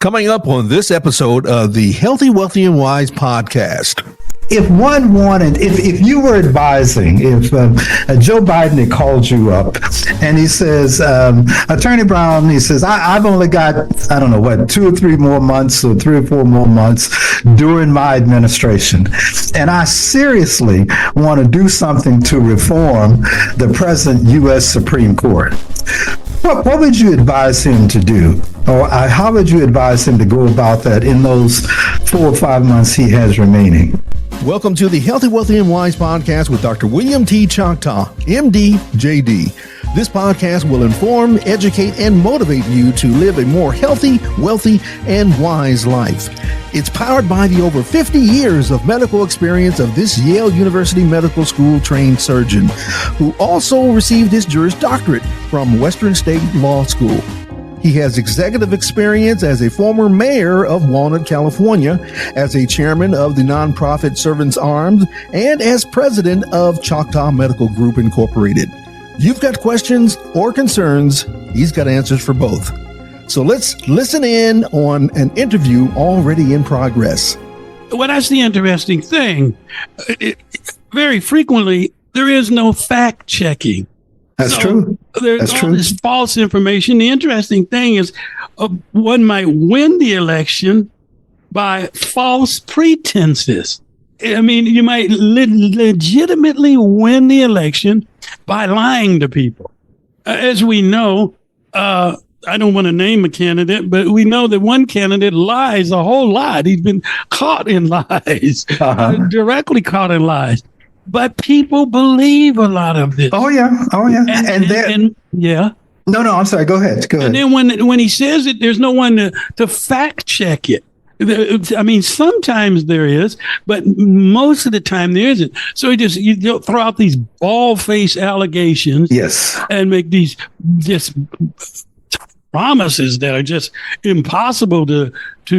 Coming up on this episode of the Healthy, Wealthy, and Wise podcast. If you were advising, if Joe Biden had called you up and he says, Attorney Brown, he says, I've only got, I don't know what, 2 or 3 more months or 3 or 4 more months during my administration. And I seriously want to do something to reform the present U.S. Supreme Court. What would you advise him to do? Or how would you advise him to go about that in those 4 or 5 months he has remaining? Welcome to the Healthy, Wealthy, and Wise podcast with Dr. William T. Choctaw, MD, JD. This podcast will inform, educate, and motivate you to live a more healthy, wealthy, and wise life. It's powered by the over 50 years of medical experience of this Yale University Medical School trained surgeon, who also received his Juris Doctorate from Western State Law School. He has executive experience as a former mayor of Walnut, California, as a chairman of the nonprofit Servants Arms, and as president of Choctaw Medical Group Incorporated. You've got questions or concerns, he's got answers for both. So let's listen in on an interview already in progress. Well, that's the interesting thing. Very frequently, there is no fact checking. That's true. There's all this false information. The interesting thing is one might win the election by false pretenses. I mean, you might legitimately win the election by lying to people. As we know, I don't want to name a candidate, but we know that one candidate lies a whole lot. He's been caught in lies, directly caught in lies. But people believe a lot of this. Oh yeah. And yeah. No, I'm sorry. Go ahead. And then when he says it, there's no one to fact check it. I mean, sometimes there is, but most of the time there isn't. So you throw out these bald-faced allegations, yes, and make these just promises that are just impossible to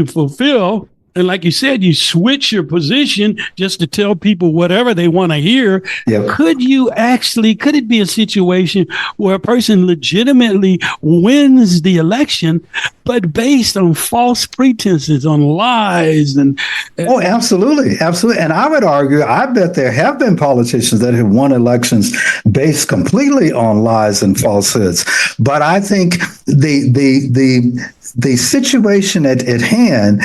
fulfill. And like you said, you switch your position just to tell people whatever they want to hear. Yep. Could it be a situation where a person legitimately wins the election, but based on false pretenses, on lies? Oh, absolutely. And I would argue, I bet there have been politicians that have won elections based completely on lies and falsehoods. But I think the situation at hand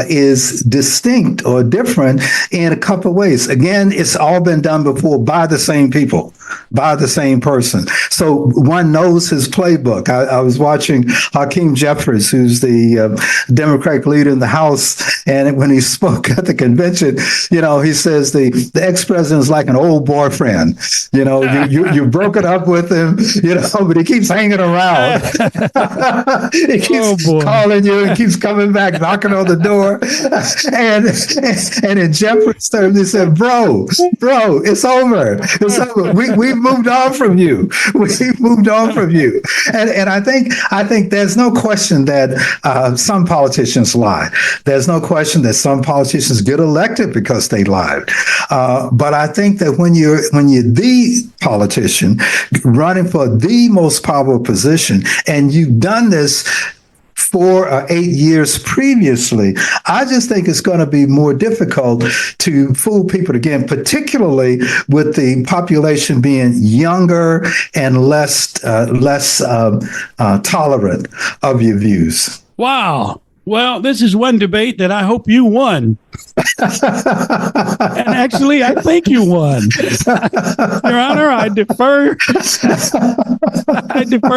is distinct or different in a couple of ways. Again, it's all been done before by the same people, by the same person. So one knows his playbook. I was watching Hakeem Jeffries, who's the Democratic leader in the House, and when he spoke at the convention, he says the ex-president is like an old boyfriend. You broke it up with him, but he keeps hanging around. He keeps calling you and keeps coming back, knocking on the door. And in Jeffries' terms, he said, bro, it's over. It's over. We've moved on from you. We've moved on from you. And I think there's no question that some politicians lie. There's no question that some politicians get elected because they lied. But I think that when you're the politician running for the most powerful position, and you've done this 4 or 8 years previously, I just think it's going to be more difficult to fool people again, particularly with the population being younger and less tolerant of your views. Wow. Well, this is one debate that I hope you won. And actually, I think you won. Your Honor, I defer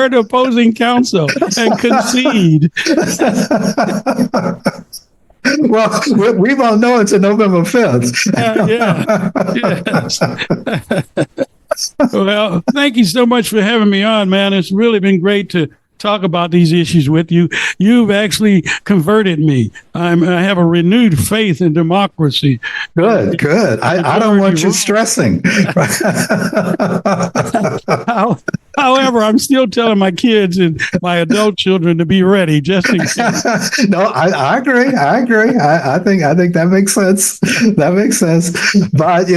to opposing counsel and concede. Well, we won't know until November 5th. Yes. Well, thank you so much for having me on, man. It's really been great to talk about these issues with you. You've actually converted me. I have a renewed faith in democracy. Good. I don't want you stressing. However, I'm still telling my kids and my adult children to be ready just in case. No, I agree. I think that makes sense. But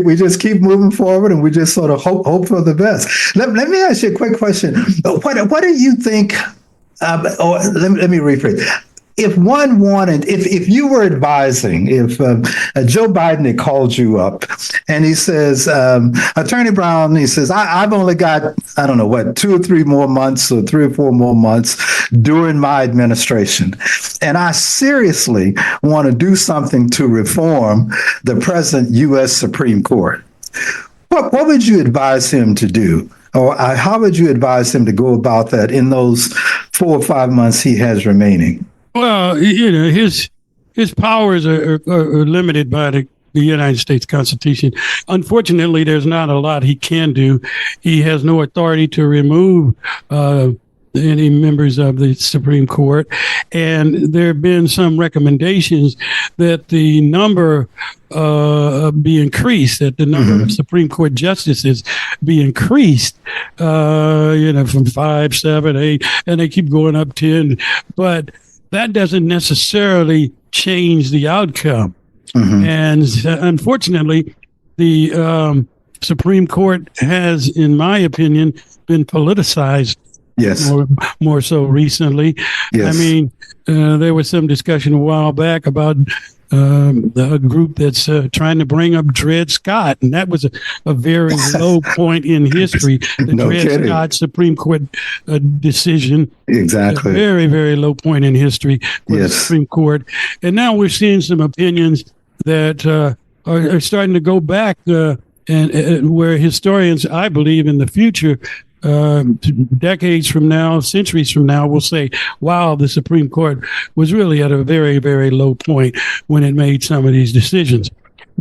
we just keep moving forward, and we just sort of hope for the best. Let me ask you a quick question. What do you think? Let me rephrase. if one wanted, if you were advising, if Joe Biden had called you up and he says, Attorney Brown, he says, I've only got, I don't know what, 2 or 3 more months or 3 or 4 more months during my administration. And I seriously want to do something to reform the present U.S. Supreme Court. What would you advise him to do? Or how would you advise him to go about that in those 4 or 5 months he has remaining? Well, his powers are limited by the United States Constitution. Unfortunately, there's not a lot he can do. He has no authority to remove any members of the Supreme Court. And there have been some recommendations that the number be increased, that the number of Supreme Court justices be increased, from 5, 7, 8, and they keep going up 10. But that doesn't necessarily change the outcome. And unfortunately, the Supreme Court has, in my opinion, been politicized. Yes. More so recently. Yes. I mean, there was some discussion a while back about a group that's trying to bring up Dred Scott, and that was a very low point in history. The Dred Scott Supreme Court decision. Exactly. A very, very low point in history for the Supreme Court. And now we're seeing some opinions that are starting to go back and where historians, I believe, in the future, decades from now, centuries from now, will say, wow, the Supreme Court was really at a very, very low point when it made some of these decisions.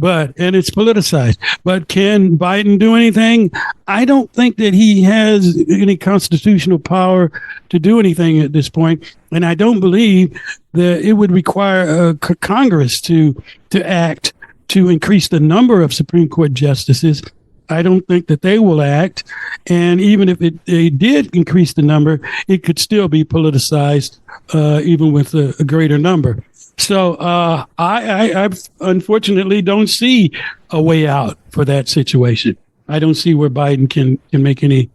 And it's politicized. But can Biden do anything? I don't think that he has any constitutional power to do anything at this point. And I don't believe that it would require Congress to act to increase the number of Supreme Court justices. I don't think that they will act. And even if they did increase the number, it could still be politicized, even with a greater number. So I unfortunately don't see a way out for that situation. I don't see where Biden can make any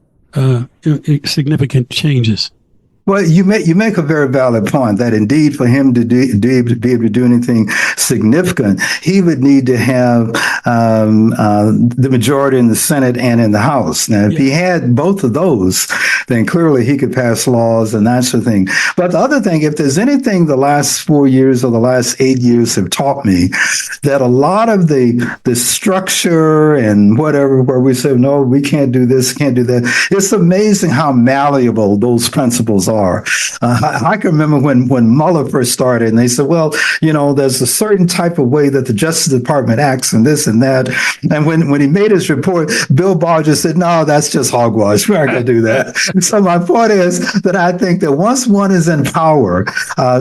significant changes. Well, you make a very valid point that indeed for him to be able to do anything significant, he would need to have the majority in the Senate and in the House. Now, if he had both of those, then clearly he could pass laws and that sort of thing. But the other thing, if there's anything the last 4 years or the last 8 years have taught me, that a lot of the structure and whatever, where we say, no, we can't do this, can't do that, it's amazing how malleable those principles are. I can remember when Mueller first started, and they said, well, there's a certain type of way that the Justice Department acts and this and that. And when he made his report, Bill Barr just said, no, that's just hogwash. We're not going to do that. So my point is that I think that once one is in power,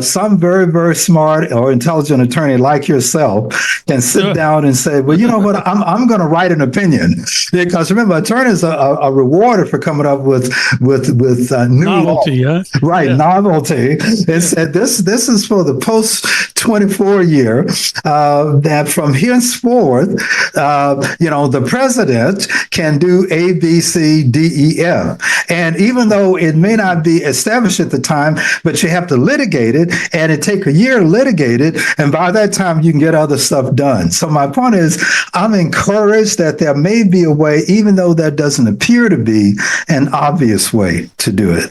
some very, very smart or intelligent attorney like yourself can sit down and say, well, you know what, I'm going to write an opinion. Because remember, attorneys are rewarded for coming up with new novelty, law. Right, novelty. It said this is for the post-24 year, that from henceforth, the president can do A, B, C, D, E, F. And even though it may not be established at the time, but you have to litigate it, and it take a year to litigate it, and by that time you can get other stuff done. So my point is, I'm encouraged that there may be a way, even though that doesn't appear to be an obvious way to do it.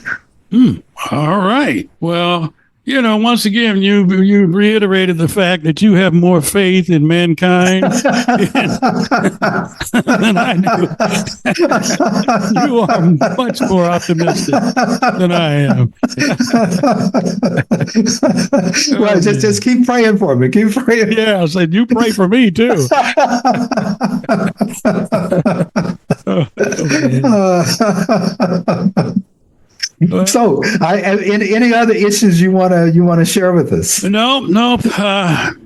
All right. Well, once again, you reiterated the fact that you have more faith in mankind than I do. You are much more optimistic than I am. Well, just keep praying for me. Keep praying. Yeah, I said you pray for me too. So, any other issues you want to share with us? No.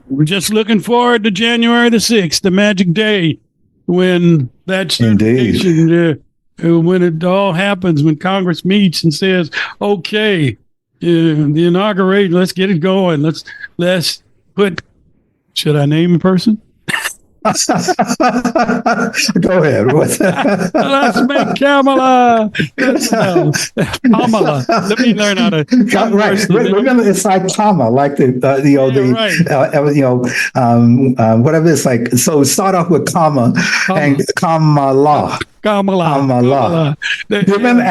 We're just looking forward to January the 6th, the magic day, when that certification, when it all happens, when Congress meets and says, "Okay, the inauguration, let's get it going. Let's put." Should I name a person? Go ahead. What's that? Let's make Kamala. Kamala. Let me learn how to. Right. Remember, it's like comma, like whatever it's like. So start off with comma and Kamala. Kamala. Do you remember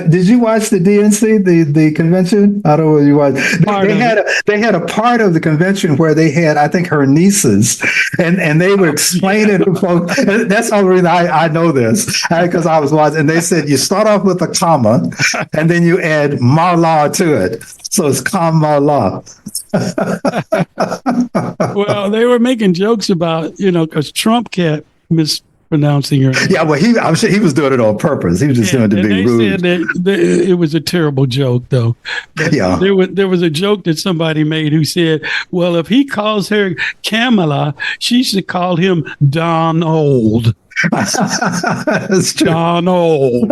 did you watch the DNC, the convention? I don't know whether you watched. They had a part of the convention where they had, I think, her nieces, and they would explain it to folks. That's the only reason I know this, because I was watching. And they said you start off with a comma, and then you add Mala to it, so it's Kamala. Well, they were making jokes about, because Trump kept mispronouncing her. Yeah, well, I'm sure he was doing it on purpose. He was just doing it to be rude. Said that it was a terrible joke, though. But yeah, there was a joke that somebody made who said, "Well, if he calls her Kamala, she should call him Donald." That's true. Donald.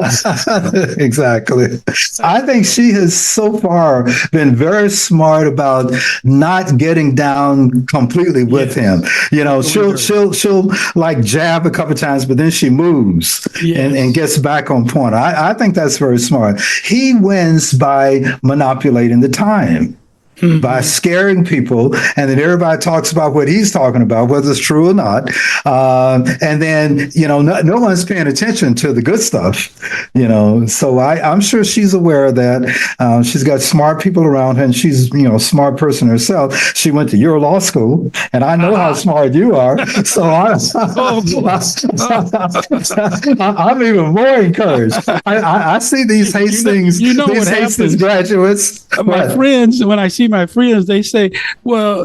Exactly. I think she has so far been very smart about not getting down completely with him. She'll like jab a couple of times, but then she moves and gets back on point. I think that's very smart. He wins by manipulating the time. Mm-hmm. By scaring people, and then everybody talks about what he's talking about, whether it's true or not. And then, no one's paying attention to the good stuff, So I'm sure she's aware of that. She's got smart people around her, and she's, a smart person herself. She went to your law school, and I know how smart you are. So I'm even more encouraged. I see these Hastings, these Hastings graduates. My friends, when I see my friends, they say, well,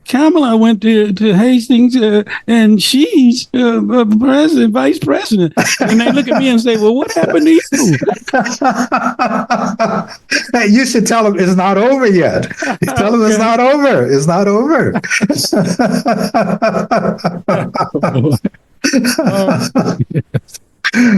Kamala went to Hastings and she's vice president. And they look at me and say, well, what happened to you? Hey, you should tell them it's not over yet. Tell them it's not over. It's not over.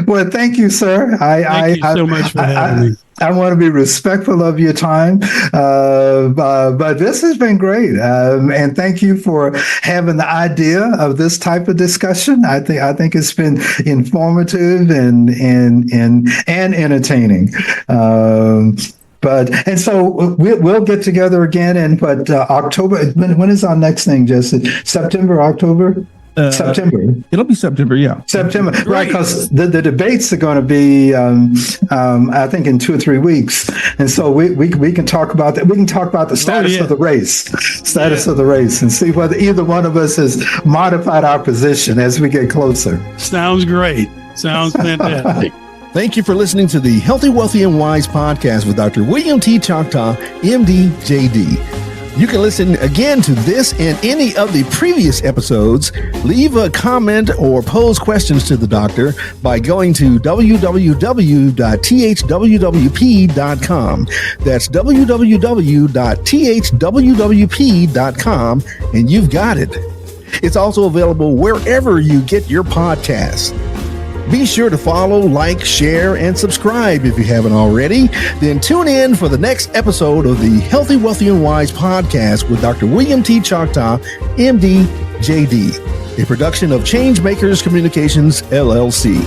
Well, thank you, sir. Thank you so much for having me. I want to be respectful of your time, but this has been great, and thank you for having the idea of this type of discussion. I think it's been informative and entertaining. And so we'll get together again. But October. When is our next thing, Jesse? September, October. September. It'll be September, yeah. September, right? Because the debates are going to be, I think, in 2 or 3 weeks, and so we can talk about that. We can talk about the status of the race, of the race, and see whether either one of us has modified our position as we get closer. Sounds great. Sounds fantastic. Thank you for listening to the Healthy, Wealthy, and Wise podcast with Dr. William T. Choctaw, MD, JD. You can listen again to this and any of the previous episodes. Leave a comment or pose questions to the doctor by going to www.thwwp.com. That's www.thwwp.com, and you've got it. It's also available wherever you get your podcasts. Be sure to follow, like, share, and subscribe if you haven't already. Then tune in for the next episode of the Healthy, Wealthy, and Wise podcast with Dr. William T. Choctaw, MD, JD, a production of Changemakers Communications, LLC.